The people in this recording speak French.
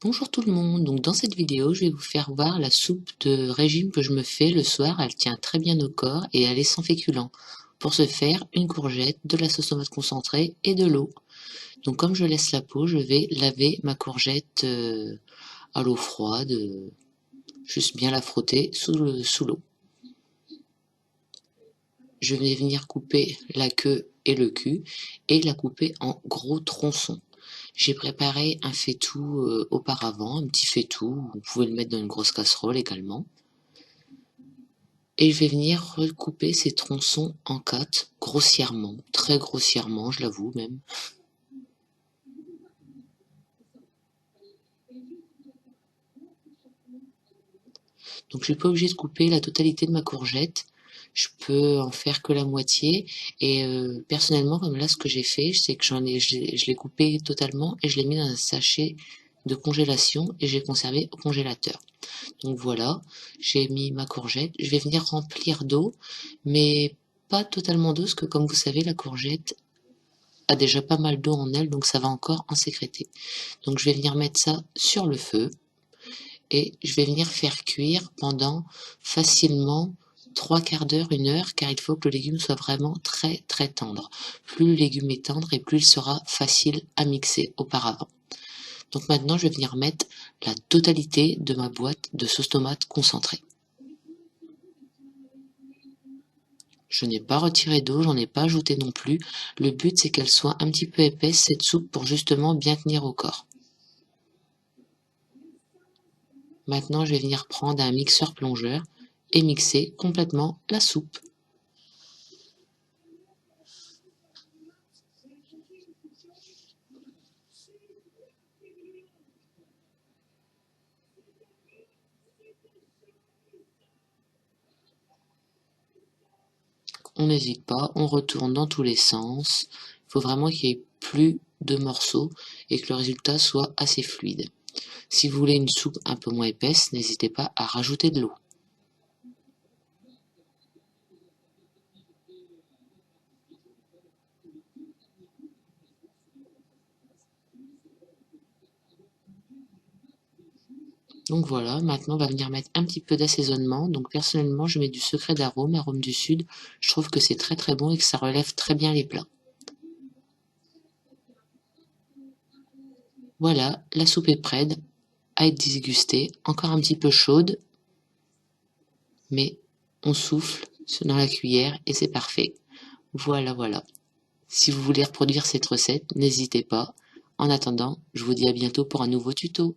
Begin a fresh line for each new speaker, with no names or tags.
Bonjour tout le monde, donc dans cette vidéo je vais vous faire voir la soupe de régime que je me fais le soir. Elle tient très bien au corps et elle est sans féculents. Pour ce faire, une courgette, de la sauce tomate concentrée et de l'eau. Donc comme je laisse la peau, je vais laver ma courgette à l'eau froide, juste bien la frotter sous l'eau. Je vais venir couper la queue et le cul et la couper en gros tronçons. J'ai préparé un faitout auparavant, un petit faitout, vous pouvez le mettre dans une grosse casserole également. Et je vais venir recouper ces tronçons en 4, grossièrement, très grossièrement, je l'avoue même. Donc je suis pas obligé de couper la totalité de ma courgette, je peux en faire que la moitié, et personnellement, comme là ce que j'ai fait, c'est que je l'ai coupé totalement et je l'ai mis dans un sachet de congélation et j'ai conservé au congélateur. Donc voilà, j'ai mis ma courgette, je vais venir remplir d'eau, mais pas totalement d'eau, parce que comme vous savez, la courgette a déjà pas mal d'eau en elle, donc ça va encore en sécréter. Donc je vais venir mettre ça sur le feu, et je vais venir faire cuire pendant facilement 3/4 d'heure, 1 heure, car il faut que le légume soit vraiment très très tendre. Plus le légume est tendre et plus il sera facile à mixer auparavant. Donc maintenant je vais venir mettre la totalité de ma boîte de sauce tomate concentrée. Je n'ai pas retiré d'eau, j'en ai pas ajouté non plus. Le but c'est qu'elle soit un petit peu épaisse cette soupe pour justement bien tenir au corps. Maintenant je vais venir prendre un mixeur plongeur et mixer complètement la soupe. On n'hésite pas, on retourne dans tous les sens. Il faut vraiment qu'il n'y ait plus de morceaux et que le résultat soit assez fluide. Si vous voulez une soupe un peu moins épaisse, n'hésitez pas à rajouter de l'eau. Donc voilà, maintenant on va venir mettre un petit peu d'assaisonnement. Donc personnellement, je mets du secret d'arôme, arôme du sud. Je trouve que c'est très très bon et que ça relève très bien les plats. Voilà, la soupe est prête à être dégustée. Encore un petit peu chaude, mais on souffle dans la cuillère et c'est parfait. Voilà, voilà. Si vous voulez reproduire cette recette, n'hésitez pas. En attendant, je vous dis à bientôt pour un nouveau tuto.